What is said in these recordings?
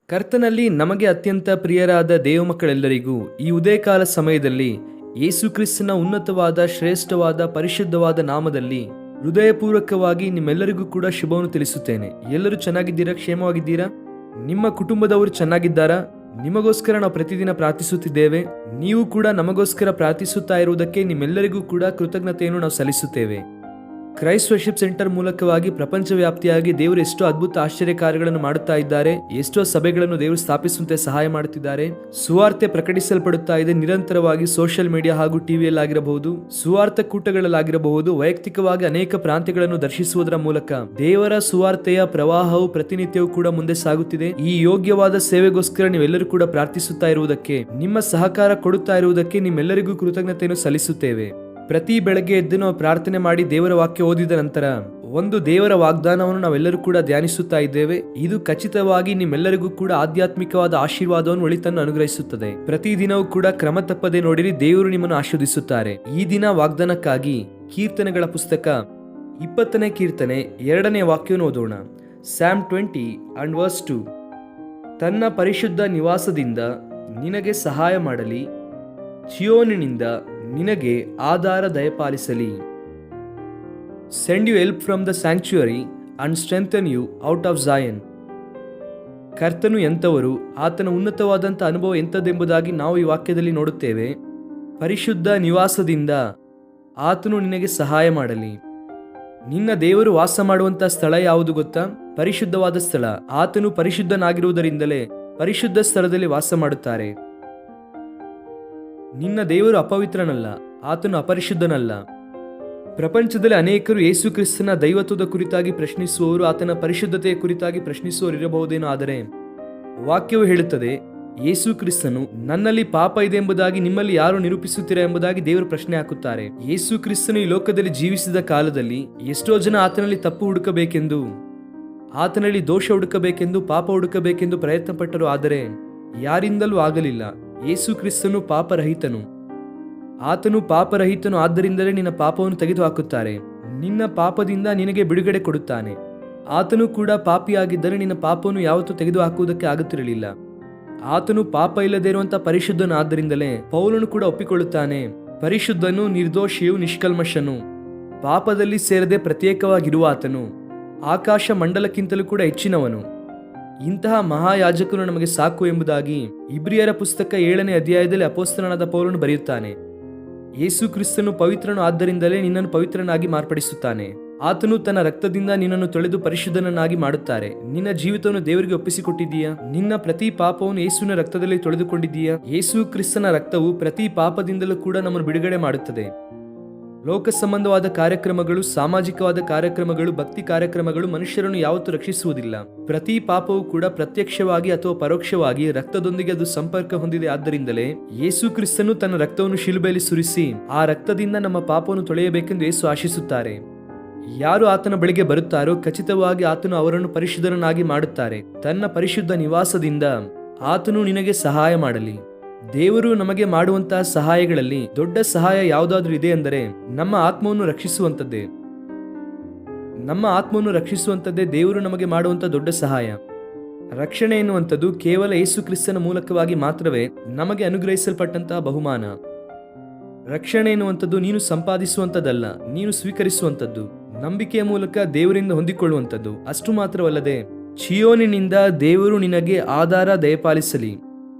ಕರ್ತನಲ್ಲಿ ನಮಗೆ ಅತ್ಯಂತ ಪ್ರಿಯರಾದ ದೇವಮಕ್ಕಳೆಲ್ಲರಿಗೂ ಈ ಉದಯಕಾಲ ಸಮಯದಲ್ಲಿ ಯೇಸು ಕ್ರಿಸ್ತನ ಉನ್ನತವಾದ ಶ್ರೇಷ್ಠವಾದ ಪರಿಶುದ್ಧವಾದ ನಾಮದಲ್ಲಿ ಹೃದಯಪೂರ್ವಕವಾಗಿ ನಿಮ್ಮೆಲ್ಲರಿಗೂ ಕೂಡ ಶುಭವನ್ನು ತಿಳಿಸುತ್ತೇನೆ. ಎಲ್ಲರೂ ಚೆನ್ನಾಗಿದ್ದೀರಾ? ಕ್ಷೇಮವಾಗಿದ್ದೀರಾ? ನಿಮ್ಮ ಕುಟುಂಬದವರು ಚೆನ್ನಾಗಿದ್ದಾರಾ? ನಿಮಗೋಸ್ಕರ ನಾವು ಪ್ರತಿದಿನ ಪ್ರಾರ್ಥಿಸುತ್ತಿದ್ದೇವೆ. ನೀವು ಕೂಡ ನಮಗೋಸ್ಕರ ಪ್ರಾರ್ಥಿಸುತ್ತಾ ಇರುವುದಕ್ಕೆ ನಿಮ್ಮೆಲ್ಲರಿಗೂ ಕೂಡ ಕೃತಜ್ಞತೆಯನ್ನು ನಾವು ಸಲ್ಲಿಸುತ್ತೇವೆ. ಕ್ರೈಸ್ಟ್ ವರ್ಷಿಪ್ ಸೆಂಟರ್ ಮೂಲಕವಾಗಿ ಪ್ರಪಂಚವ್ಯಾಪ್ತಿಯಾಗಿ ದೇವರು ಎಷ್ಟೋ ಅದ್ಭುತ ಆಶ್ಚರ್ಯ ಕಾರ್ಯಗಳನ್ನು ಮಾಡುತ್ತಾ ಇದ್ದಾರೆ. ಎಷ್ಟೋ ಸಭೆಗಳನ್ನು ದೇವರು ಸ್ಥಾಪಿಸುವಂತೆ ಸಹಾಯ ಮಾಡುತ್ತಿದ್ದಾರೆ. ಸುವಾರ್ತೆ ಪ್ರಕಟಿಸಲ್ಪಡುತ್ತಾ ಇದೆ ನಿರಂತರವಾಗಿ. ಸೋಷಿಯಲ್ ಮೀಡಿಯಾ ಹಾಗೂ ಟಿವಿಯಲ್ಲಿ ಆಗಿರಬಹುದು, ಸುವಾರ್ಥ ಕೂಟಗಳಲ್ಲಾಗಿರಬಹುದು, ವೈಯಕ್ತಿಕವಾಗಿ ಅನೇಕ ಪ್ರಾಂತ್ಯಗಳನ್ನು ದರ್ಶಿಸುವುದರ ಮೂಲಕ ದೇವರ ಸುವಾರ್ತೆಯ ಪ್ರವಾಹವು ಪ್ರತಿನಿತ್ಯವೂ ಕೂಡ ಮುಂದೆ ಸಾಗುತ್ತಿದೆ. ಈ ಯೋಗ್ಯವಾದ ಸೇವೆಗೋಸ್ಕರ ನೀವೆಲ್ಲರೂ ಕೂಡ ಪ್ರಾರ್ಥಿಸುತ್ತಾ ಇರುವುದಕ್ಕೆ, ನಿಮ್ಮ ಸಹಕಾರ ಕೊಡುತ್ತಾ ಇರುವುದಕ್ಕೆ ನಿಮ್ಮೆಲ್ಲರಿಗೂ ಕೃತಜ್ಞತೆಯನ್ನು ಸಲ್ಲಿಸುತ್ತೇವೆ. ಪ್ರತಿ ಬೆಳಗ್ಗೆ ಎದ್ದು ನಾವು ಪ್ರಾರ್ಥನೆ ಮಾಡಿ ದೇವರ ವಾಕ್ಯ ಓದಿದ ನಂತರ ಒಂದು ದೇವರ ವಾಗ್ದಾನವನ್ನು ನಾವೆಲ್ಲರೂ ಕೂಡ ಧ್ಯಾನಿಸುತ್ತಾ ಇದ್ದೇವೆ. ಇದು ಖಚಿತವಾಗಿ ನಿಮ್ಮೆಲ್ಲರಿಗೂ ಕೂಡ ಆಧ್ಯಾತ್ಮಿಕವಾದ ಆಶೀರ್ವಾದವನ್ನು ಒಳಿತನ್ನು ಅನುಗ್ರಹಿಸುತ್ತದೆ. ಪ್ರತಿದಿನವೂ ಕೂಡ ಕ್ರಮ ತಪ್ಪದೆ ನೋಡಿರಿ, ದೇವರು ನಿಮ್ಮನ್ನು ಆಶೀರ್ವದಿಸುತ್ತಾರೆ. ಈ ದಿನ ವಾಗ್ದಾನಕ್ಕಾಗಿ ಕೀರ್ತನೆಗಳ ಪುಸ್ತಕ 20ನೇ ಕೀರ್ತನೆ 2ನೇ ವಾಕ್ಯವನ್ನು ಓದೋಣ. Psalm 20 and verse 2. ತನ್ನ ಪರಿಶುದ್ಧ ನಿವಾಸದಿಂದ ನಿನಗೆ ಸಹಾಯ ಮಾಡಲಿ, ಚಿಯೋನಿನಿಂದ ನಿನಗೆ ಆಧಾರ ದಯಪಾಲಿಸಲಿ. Send you help from the sanctuary and strengthen you out of Zion. ಕರ್ತನು ಎಂಥವರು, ಆತನ ಉನ್ನತವಾದಂಥ ಅನುಭವ ಎಂಥದ್ದೆಂಬುದಾಗಿ ನಾವು ಈ ವಾಕ್ಯದಲ್ಲಿ ನೋಡುತ್ತೇವೆ. ಪರಿಶುದ್ಧ ನಿವಾಸದಿಂದ ಆತನು ನಿನಗೆ ಸಹಾಯ ಮಾಡಲಿ. ನಿನ್ನ ದೇವರು ವಾಸ ಮಾಡುವಂಥ ಸ್ಥಳ ಯಾವುದು ಗೊತ್ತಾ? ಪರಿಶುದ್ಧವಾದ ಸ್ಥಳ. ಆತನು ಪರಿಶುದ್ಧನಾಗಿರುವುದರಿಂದಲೇ ಪರಿಶುದ್ಧ ಸ್ಥಳದಲ್ಲಿ ವಾಸ ಮಾಡುತ್ತಾರೆ. ನಿನ್ನ ದೇವರು ಅಪವಿತ್ರನಲ್ಲ, ಆತನು ಅಪರಿಶುದ್ಧನಲ್ಲ. ಪ್ರಪಂಚದಲ್ಲಿ ಅನೇಕರು ಯೇಸು ಕ್ರಿಸ್ತನ ದೈವತ್ವದ ಕುರಿತಾಗಿ ಪ್ರಶ್ನಿಸುವವರು, ಆತನ ಪರಿಶುದ್ಧತೆಯ ಕುರಿತಾಗಿ ಪ್ರಶ್ನಿಸುವವರು ಇರಬಹುದೇನೋ. ಆದರೆ ವಾಕ್ಯವು ಹೇಳುತ್ತದೆ, ಯೇಸು ಕ್ರಿಸ್ತನು ನನ್ನಲ್ಲಿ ಪಾಪ ಇದೆ ಎಂಬುದಾಗಿ ನಿಮ್ಮಲ್ಲಿ ಯಾರು ನಿರೂಪಿಸುತ್ತೀರಾ ಎಂಬುದಾಗಿ ದೇವರು ಪ್ರಶ್ನೆ ಹಾಕುತ್ತಾರೆ. ಯೇಸು ಕ್ರಿಸ್ತನು ಈ ಲೋಕದಲ್ಲಿ ಜೀವಿಸಿದ ಕಾಲದಲ್ಲಿ ಎಷ್ಟೋ ಜನ ಆತನಲ್ಲಿ ತಪ್ಪು ಹುಡುಕಬೇಕೆಂದು, ಆತನಲ್ಲಿ ದೋಷ ಹುಡುಕಬೇಕೆಂದು, ಪಾಪ ಹುಡುಕಬೇಕೆಂದು ಪ್ರಯತ್ನ ಪಟ್ಟರು. ಆದರೆ ಯಾರಿಂದಲೂ ಆಗಲಿಲ್ಲ. ಯೇಸು ಕ್ರಿಸ್ತನು ಪಾಪರಹಿತನು. ಆತನು ಪಾಪರಹಿತನು, ಆದ್ದರಿಂದಲೇ ನಿನ್ನ ಪಾಪವನ್ನು ತೆಗೆದು ಹಾಕುತ್ತಾರೆ. ನಿನ್ನ ಪಾಪದಿಂದ ನಿನಗೆ ಬಿಡುಗಡೆ ಕೊಡುತ್ತಾನೆ. ಆತನು ಕೂಡ ಪಾಪಿಯಾಗಿದ್ದರೆ ನಿನ್ನ ಪಾಪವನ್ನು ಯಾವತ್ತೂ ತೆಗೆದು ಹಾಕುವುದಕ್ಕೆ ಆಗುತ್ತಿರಲಿಲ್ಲ. ಆತನು ಪಾಪ ಇಲ್ಲದೇ ಇರುವಂತಹ ಪರಿಶುದ್ಧನು. ಆದ್ದರಿಂದಲೇ ಪೌಲನು ಕೂಡ ಒಪ್ಪಿಕೊಳ್ಳುತ್ತಾನೆ, ಪರಿಶುದ್ಧನು, ನಿರ್ದೋಷಿಯು, ನಿಷ್ಕಲ್ಮಶನು, ಪಾಪದಲ್ಲಿ ಸೇರದೆ ಪ್ರತ್ಯೇಕವಾಗಿರುವ ಆತನು, ಆಕಾಶ ಮಂಡಲಕ್ಕಿಂತಲೂ ಕೂಡ ಹೆಚ್ಚಿನವನು. ಇಂತಹ ಮಹಾಯಾಜಕನು ನಮಗೆ ಸಾಕು ಎಂಬುದಾಗಿ ಇಬ್ರಿಯರ ಪುಸ್ತಕ 7ನೇ ಅಧ್ಯಾಯದಲ್ಲಿ ಅಪೊಸ್ತಲನಾದ ಪೌಲನು ಬರೆಯುತ್ತಾನೆ. ಯೇಸು ಕ್ರಿಸ್ತನು ಪವಿತ್ರನು, ಆದ್ದರಿಂದಲೇ ನಿನ್ನನ್ನು ಪವಿತ್ರನಾಗಿ ಮಾರ್ಪಡಿಸುತ್ತಾನೆ. ಆತನು ತನ್ನ ರಕ್ತದಿಂದ ನಿನ್ನನ್ನು ತೊಳೆದು ಪರಿಶುದ್ಧನನ್ನಾಗಿ ಮಾಡುತ್ತಾರೆ. ನಿನ್ನ ಜೀವಿತವನ್ನು ದೇವರಿಗೆ ಒಪ್ಪಿಸಿಕೊಟ್ಟಿದ್ದೀಯಾ? ನಿನ್ನ ಪ್ರತಿ ಪಾಪವನ್ನು ಯೇಸುವಿನ ರಕ್ತದಲ್ಲಿ ತೊಳೆದುಕೊಂಡಿದ್ದೀಯಾ? ಯೇಸು ಕ್ರಿಸ್ತನ ರಕ್ತವು ಪ್ರತಿ ಪಾಪದಿಂದಲೂ ಕೂಡ ನಮ್ಮನ್ನು ಬಿಡುಗಡೆ ಮಾಡುತ್ತದೆ. ಲೋಕ ಸಂಬಂಧವಾದ ಕಾರ್ಯಕ್ರಮಗಳು, ಸಾಮಾಜಿಕವಾದ ಕಾರ್ಯಕ್ರಮಗಳು, ಭಕ್ತಿ ಕಾರ್ಯಕ್ರಮಗಳು ಮನುಷ್ಯರನ್ನು ಯಾವತ್ತೂ ರಕ್ಷಿಸುವುದಿಲ್ಲ. ಪ್ರತಿ ಪಾಪವೂ ಕೂಡ ಪ್ರತ್ಯಕ್ಷವಾಗಿ ಅಥವಾ ಪರೋಕ್ಷವಾಗಿ ರಕ್ತದೊಂದಿಗೆ ಅದು ಸಂಪರ್ಕ ಹೊಂದಿದೆ. ಆದ್ದರಿಂದಲೇ ಯೇಸು ಕ್ರಿಸ್ತನು ತನ್ನ ರಕ್ತವನ್ನು ಶಿಲುಬೆಯಲ್ಲಿ ಸುರಿಸಿ ಆ ರಕ್ತದಿಂದ ನಮ್ಮ ಪಾಪವನ್ನು ತೊಳೆಯಬೇಕೆಂದು ಯೇಸು ಆಶಿಸುತ್ತಾರೆ. ಯಾರು ಆತನ ಬಳಿಗೆ ಬರುತ್ತಾರೋ ಖಚಿತವಾಗಿ ಆತನು ಅವರನ್ನು ಪರಿಶುದ್ಧರನ್ನಾಗಿ ಮಾಡುತ್ತಾರೆ. ತನ್ನ ಪರಿಶುದ್ಧ ನಿವಾಸದಿಂದ ಆತನು ನಿನಗೆ ಸಹಾಯ ಮಾಡಲಿ. ದೇವರು ನಮಗೆ ಮಾಡುವಂತಹ ಸಹಾಯಗಳಲ್ಲಿ ದೊಡ್ಡ ಸಹಾಯ ಯಾವುದಾದ್ರೂ ಇದೆ ಎಂದರೆ ನಮ್ಮ ಆತ್ಮವನ್ನು ರಕ್ಷಿಸುವಂಥದ್ದೇ. ನಮ್ಮ ಆತ್ಮವನ್ನು ರಕ್ಷಿಸುವಂಥದ್ದೇ ದೇವರು ನಮಗೆ ಮಾಡುವಂಥ ದೊಡ್ಡ ಸಹಾಯ. ರಕ್ಷಣೆ ಎನ್ನುವಂಥದ್ದು ಕೇವಲ ಯೇಸು ಕ್ರಿಸ್ತನ ಮೂಲಕವಾಗಿ ಮಾತ್ರವೇ ನಮಗೆ ಅನುಗ್ರಹಿಸಲ್ಪಟ್ಟಂತಹ ಬಹುಮಾನ. ರಕ್ಷಣೆ ಎನ್ನುವಂಥದ್ದು ನೀನು ಸಂಪಾದಿಸುವಂಥದ್ದಲ್ಲ, ನೀನು ಸ್ವೀಕರಿಸುವಂಥದ್ದು, ನಂಬಿಕೆಯ ಮೂಲಕ ದೇವರಿಂದ ಹೊಂದಿಕೊಳ್ಳುವಂಥದ್ದು. ಅಷ್ಟು ಮಾತ್ರವಲ್ಲದೆ ಚಿಯೋನಿನಿಂದ ದೇವರು ನಿನಗೆ ಆಧಾರ ದಯಪಾಲಿಸಲಿ.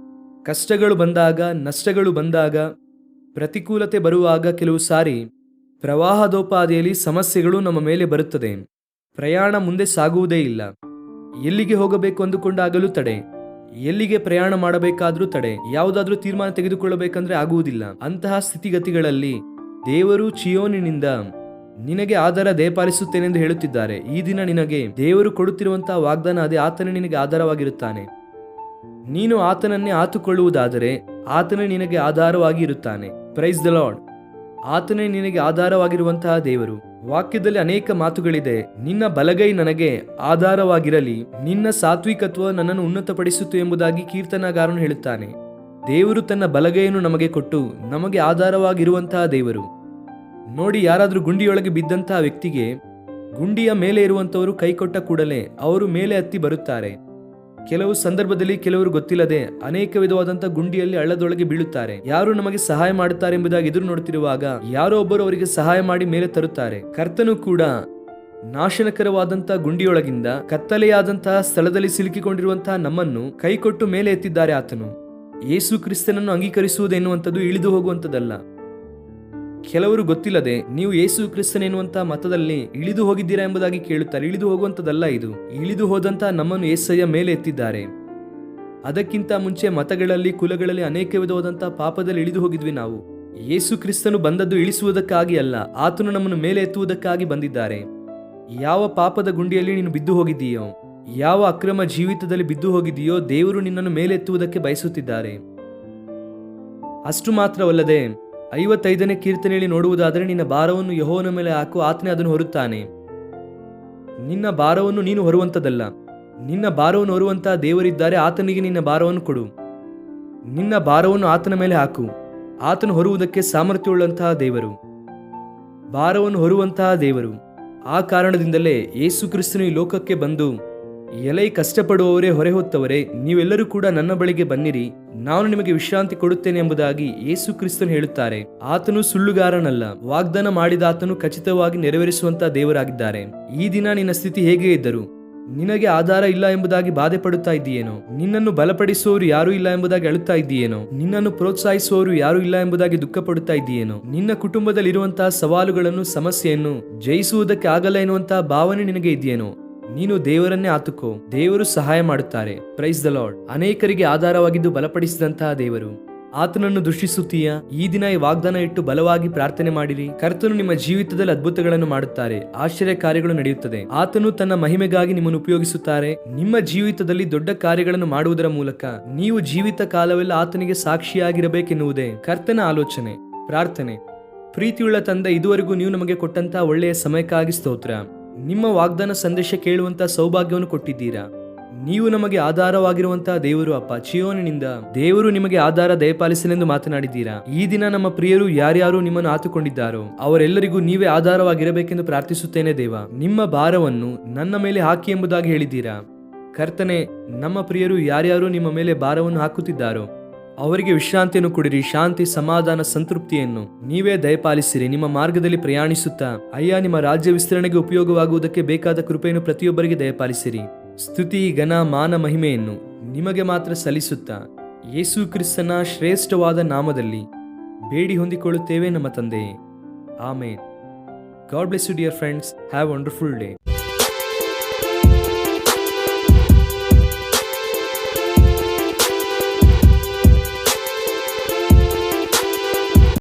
ಕಷ್ಟಗಳು ಬಂದಾಗ, ನಷ್ಟಗಳು ಬಂದಾಗ, ಪ್ರತಿಕೂಲತೆ ಬರುವಾಗ ಕೆಲವು ಸಾರಿ ಪ್ರವಾಹದೋಪಾದಿಯಲ್ಲಿ ಸಮಸ್ಯೆಗಳು ನಮ್ಮ ಮೇಲೆ ಬರುತ್ತದೆ. ಪ್ರಯಾಣ ಮುಂದೆ ಸಾಗುವುದೇ ಇಲ್ಲ. ಎಲ್ಲಿಗೆ ಹೋಗಬೇಕು ಅಂದುಕೊಂಡಾಗಲೂ ತಡೆ, ಎಲ್ಲಿಗೆ ಪ್ರಯಾಣ ಮಾಡಬೇಕಾದ್ರೂ ತಡೆ, ಯಾವುದಾದ್ರೂ ತೀರ್ಮಾನ ತೆಗೆದುಕೊಳ್ಳಬೇಕಂದ್ರೆ ಆಗುವುದಿಲ್ಲ. ಅಂತಹ ಸ್ಥಿತಿಗತಿಗಳಲ್ಲಿ ದೇವರು ಚಿಯೋನಿನಿಂದ ನಿನಗೆ ಆಧಾರ ದಯಪಾಲಿಸುತ್ತೇನೆಂದು ಹೇಳುತ್ತಿದ್ದಾರೆ. ಈ ದಿನ ನಿನಗೆ ದೇವರು ಕೊಡುತ್ತಿರುವಂತಹ ವಾಗ್ದಾನ ಅದೇ. ಆತನೇ ನಿನಗೆ ಆಧಾರವಾಗಿರುತ್ತಾನೆ. ನೀನು ಆತನನ್ನೇ ಆತುಕೊಳ್ಳುವುದಾದರೆ ಆತನೇ ನಿನಗೆ ಆಧಾರವಾಗಿ ಇರುತ್ತಾನೆ. Praise the lord. ಆತನೇ ನಿನಗೆ ಆಧಾರವಾಗಿರುವಂತಹ ದೇವರು. ವಾಕ್ಯದಲ್ಲಿ ಅನೇಕ ಮಾತುಗಳಿದೆ. ನಿನ್ನ ಬಲಗೈ ನನಗೆ ಆಧಾರವಾಗಿರಲಿ, ನಿನ್ನ ಸಾತ್ವಿಕತ್ವ ನನ್ನನ್ನು ಉನ್ನತಪಡಿಸಿತು ಎಂಬುದಾಗಿ ಕೀರ್ತನಗಾರನು ಹೇಳುತ್ತಾನೆ. ದೇವರು ತನ್ನ ಬಲಗೈಯನ್ನು ನಮಗೆ ಕೊಟ್ಟು ನಮಗೆ ಆಧಾರವಾಗಿರುವಂತಹ ದೇವರು. ನೋಡಿ, ಯಾರಾದರೂ ಗುಂಡಿಯೊಳಗೆ ಬಿದ್ದಂತಹ ವ್ಯಕ್ತಿಗೆ ಗುಂಡಿಯ ಮೇಲೆ ಇರುವಂತವರು ಕೈ ಕೊಟ್ಟ ಕೂಡಲೇ ಅವರು ಮೇಲೆ ಹತ್ತಿ ಬರುತ್ತಾರೆ. ಕೆಲವು ಸಂದರ್ಭದಲ್ಲಿ ಕೆಲವರು ಗೊತ್ತಿಲ್ಲದೆ ಅನೇಕ ವಿಧವಾದಂಥ ಗುಂಡಿಯಲ್ಲಿ ಹಳ್ಳದೊಳಗೆ ಬೀಳುತ್ತಾರೆ. ಯಾರು ನಮಗೆ ಸಹಾಯ ಮಾಡುತ್ತಾರೆ ಎಂಬುದಾಗಿ ಎದುರು ನೋಡುತ್ತಿರುವಾಗ ಯಾರೋ ಒಬ್ಬರು ಅವರಿಗೆ ಸಹಾಯ ಮಾಡಿ ಮೇಲೆ ತರುತ್ತಾರೆ. ಕರ್ತನು ಕೂಡ ನಾಶನಕರವಾದಂತಹ ಗುಂಡಿಯೊಳಗಿಂದ ಕತ್ತಲೆಯಾದಂತಹ ಸ್ಥಳದಲ್ಲಿ ಸಿಲುಕಿಕೊಂಡಿರುವಂತಹ ನಮ್ಮನ್ನು ಕೈಕೊಟ್ಟು ಮೇಲೆ ಎತ್ತಿದ್ದಾರೆ ಆತನು. ಯೇಸು ಕ್ರಿಸ್ತನನ್ನು ಅಂಗೀಕರಿಸುವುದೆನ್ನುವಂಥದ್ದು ಇಳಿದು ಹೋಗುವಂಥದ್ದಲ್ಲ. ಕೆಲವರು ಗೊತ್ತಿಲ್ಲದೆ ನೀವು ಯೇಸು ಕ್ರಿಸ್ತನೆನ್ನುವಂತಹ ಮತದಲ್ಲಿ ಇಳಿದು ಹೋಗಿದ್ದೀರಾ ಎಂಬುದಾಗಿ ಕೇಳುತ್ತಾರೆ. ಇಳಿದು ಹೋಗುವಂಥದ್ದಲ್ಲ ಇದು. ಇಳಿದು ಹೋದಂತಹ ನಮ್ಮನ್ನು ಯೇಸಯ್ಯ ಮೇಲೆ ಎತ್ತಿದ್ದಾರೆ. ಅದಕ್ಕಿಂತ ಮುಂಚೆ ಮತಗಳಲ್ಲಿ, ಕುಲಗಳಲ್ಲಿ ಅನೇಕ ವಿಧವಾದಂತಹ ಪಾಪದಲ್ಲಿ ಇಳಿದು ಹೋಗಿದ್ವಿ ನಾವು. ಯೇಸು ಕ್ರಿಸ್ತನು ಬಂದದ್ದು ಇಳಿಸುವುದಕ್ಕಾಗಿ ಅಲ್ಲ, ಆತನು ನಮ್ಮನ್ನು ಮೇಲೆ ಎತ್ತುವುದಕ್ಕಾಗಿ ಬಂದಿದ್ದಾರೆ. ಯಾವ ಪಾಪದ ಗುಂಡಿಯಲ್ಲಿ ನೀನು ಬಿದ್ದು ಹೋಗಿದ್ದೀಯೋ, ಯಾವ ಅಕ್ರಮ ಜೀವಿತದಲ್ಲಿ ಬಿದ್ದು ಹೋಗಿದೆಯೋ, ದೇವರು ನಿನ್ನನ್ನು ಮೇಲೆತ್ತುವುದಕ್ಕೆ ಬಯಸುತ್ತಿದ್ದಾರೆ. ಅಷ್ಟು ಮಾತ್ರವಲ್ಲದೆ 55ನೇ ಕೀರ್ತನೆಯಲ್ಲಿ ನೋಡುವುದಾದರೆ, ನಿನ್ನ ಭಾರವನ್ನು ಯೆಹೋವನ ಮೇಲೆ ಹಾಕು, ಆತನೇ ಅದನ್ನು ಹೊರುತ್ತಾನೆ. ನಿನ್ನ ಭಾರವನ್ನು ನೀನು ಹೊರುವಂಥದ್ದಲ್ಲ, ನಿನ್ನ ಭಾರವನ್ನು ಹೊರುವಂತಹ ದೇವರಿದ್ದಾರೆ. ಆತನಿಗೆ ನಿನ್ನ ಭಾರವನ್ನು ಕೊಡು. ನಿನ್ನ ಭಾರವನ್ನು ಆತನ ಮೇಲೆ ಹಾಕು. ಆತನು ಹೊರುವುದಕ್ಕೆ ಸಾಮರ್ಥ್ಯವುಳ್ಳಂತಹ ದೇವರು, ಭಾರವನ್ನು ಹೊರುವಂತಹ ದೇವರು. ಆ ಕಾರಣದಿಂದಲೇ ಯೇಸು ಕ್ರಿಸ್ತನು ಈ ಲೋಕಕ್ಕೆ ಬಂದು, ಎಲೈ ಕಷ್ಟಪಡುವವರೇ, ಹೊರೆ ಹೊತ್ತವರೇ, ನೀವೆಲ್ಲರೂ ಕೂಡ ನನ್ನ ಬಳಿಗೆ ಬನ್ನಿರಿ, ನಾನು ನಿಮಗೆ ವಿಶ್ರಾಂತಿ ಕೊಡುತ್ತೇನೆ ಎಂಬುದಾಗಿ ಯೇಸು ಕ್ರಿಸ್ತನು ಹೇಳುತ್ತಾರೆ. ಆತನು ಸುಳ್ಳುಗಾರನಲ್ಲ. ವಾಗ್ದಾನ ಮಾಡಿದ ಆತನು ಖಚಿತವಾಗಿ ನೆರವೇರಿಸುವಂತಹ ದೇವರಾಗಿದ್ದಾರೆ. ಈ ದಿನ ನಿನ್ನ ಸ್ಥಿತಿ ಹೇಗೆ ಇದ್ದರು, ನಿನಗೆ ಆಧಾರ ಇಲ್ಲ ಎಂಬುದಾಗಿ ಬಾಧೆ ಪಡುತ್ತಾ ಇದ್ದೀಯೇನೋ, ನಿನ್ನನ್ನು ಬಲಪಡಿಸುವವರು ಯಾರೂ ಇಲ್ಲ ಎಂಬುದಾಗಿ ಅಳುತ್ತಾ ಇದ್ದೀಯೇನೋ, ನಿನ್ನನ್ನು ಪ್ರೋತ್ಸಾಹಿಸುವವರು ಯಾರೂ ಇಲ್ಲ ಎಂಬುದಾಗಿ ದುಃಖ ಪಡುತ್ತಾ ಇದ್ದೀಯೇನೋ, ನಿನ್ನ ಕುಟುಂಬದಲ್ಲಿ ಇರುವಂತಹ ಸವಾಲುಗಳನ್ನು, ಸಮಸ್ಯೆಯನ್ನು ಜಯಿಸುವುದಕ್ಕೆ ಆಗಲ್ಲ ಎನ್ನುವಂತಹ ಭಾವನೆ ನಿನಗೆ ಇದೆಯೇನೋ, ನೀನು ದೇವರನ್ನೇ ಆತುಕೋ. ದೇವರು ಸಹಾಯ ಮಾಡುತ್ತಾರೆ. Praise the lord. ಅನೇಕರಿಗೆ ಆಧಾರವಾಗಿದ್ದು ಬಲಪಡಿಸಿದಂತಹ ದೇವರು. ಆತನನ್ನು ದೃಷ್ಟಿಸುತ್ತೀಯಾ? ಈ ದಿನ ಈ ವಾಗ್ದಾನ ಇಟ್ಟು ಬಲವಾಗಿ ಪ್ರಾರ್ಥನೆ ಮಾಡಿರಿ. ಕರ್ತನು ನಿಮ್ಮ ಜೀವಿತದಲ್ಲಿ ಅದ್ಭುತಗಳನ್ನು ಮಾಡುತ್ತಾರೆ. ಆಶ್ಚರ್ಯ ಕಾರ್ಯಗಳು ನಡೆಯುತ್ತದೆ. ಆತನು ತನ್ನ ಮಹಿಮೆಗಾಗಿ ನಿಮ್ಮನ್ನು ಉಪಯೋಗಿಸುತ್ತಾರೆ. ನಿಮ್ಮ ಜೀವಿತದಲ್ಲಿ ದೊಡ್ಡ ಕಾರ್ಯಗಳನ್ನು ಮಾಡುವುದರ ಮೂಲಕ ನೀವು ಜೀವಿತ ಕಾಲವೆಲ್ಲ ಆತನಿಗೆ ಸಾಕ್ಷಿಯಾಗಿರಬೇಕೆನ್ನುವುದೇ ಕರ್ತನ ಆಲೋಚನೆ. ಪ್ರಾರ್ಥನೆ. ಪ್ರೀತಿಯುಳ್ಳ ತಂದೆ, ಇದುವರೆಗೂ ನೀವು ನಮಗೆ ಕೊಟ್ಟಂತಹ ಒಳ್ಳೆಯ ಸಮಯಕ್ಕಾಗಿ ಸ್ತೋತ್ರ. ನಿಮ್ಮ ವಾಗ್ದಾನ ಸಂದೇಶ ಕೇಳುವಂತಹ ಸೌಭಾಗ್ಯವನ್ನು ಕೊಟ್ಟಿದ್ದೀರಾ. ನೀವು ನಮಗೆ ಆಧಾರವಾಗಿರುವಂತಹ ದೇವರು ಅಪ್ಪ. ಚಿಯೋನಿನಿಂದ ದೇವರು ನಿಮಗೆ ಆಧಾರ ದಯಪಾಲಿಸಲೆಂದು ಮಾತನಾಡಿದ್ದೀರಾ. ಈ ದಿನ ನಮ್ಮ ಪ್ರಿಯರು ಯಾರ್ಯಾರು ನಿಮ್ಮನ್ನು ಆತುಕೊಂಡಿದ್ದಾರೋ ಅವರೆಲ್ಲರಿಗೂ ನೀವೇ ಆಧಾರವಾಗಿರಬೇಕೆಂದು ಪ್ರಾರ್ಥಿಸುತ್ತೇನೆ ದೇವ. ನಿಮ್ಮ ಭಾರವನ್ನು ನನ್ನ ಮೇಲೆ ಹಾಕಿ ಎಂಬುದಾಗಿ ಹೇಳಿದ್ದೀರಾ. ಕರ್ತನೆ, ನಮ್ಮ ಪ್ರಿಯರು ಯಾರ್ಯಾರು ನಿಮ್ಮ ಮೇಲೆ ಭಾರವನ್ನು ಹಾಕುತ್ತಿದ್ದಾರೋ ಅವರಿಗೆ ವಿಶ್ರಾಂತಿಯನ್ನು ಕೊಡಿರಿ. ಶಾಂತಿ, ಸಮಾಧಾನ, ಸಂತೃಪ್ತಿಯನ್ನು ನೀವೇ ದಯಪಾಲಿಸಿರಿ. ನಿಮ್ಮ ಮಾರ್ಗದಲ್ಲಿ ಪ್ರಯಾಣಿಸುತ್ತಾ ಅಯ್ಯ, ನಿಮ್ಮ ರಾಜ್ಯ ವಿಸ್ತರಣೆಗೆ ಉಪಯೋಗವಾಗುವುದಕ್ಕೆ ಬೇಕಾದ ಕೃಪೆಯನ್ನು ಪ್ರತಿಯೊಬ್ಬರಿಗೆ ದಯಪಾಲಿಸಿರಿ. ಸ್ತುತಿ, ಘನ, ಮಾನ, ಮಹಿಮೆಯನ್ನು ನಿಮಗೆ ಮಾತ್ರ ಸಲ್ಲಿಸುತ್ತಾ ಯೇಸು ಕ್ರಿಸ್ತನ ಶ್ರೇಷ್ಠವಾದ ನಾಮದಲ್ಲಿ ಬೇಡಿ ಹೊಂದಿಕೊಳ್ಳುತ್ತೇವೆ ನಮ್ಮ ತಂದೆಯೇ. ಆಮೇನ್. God bless you dear friends. Have wonderful day.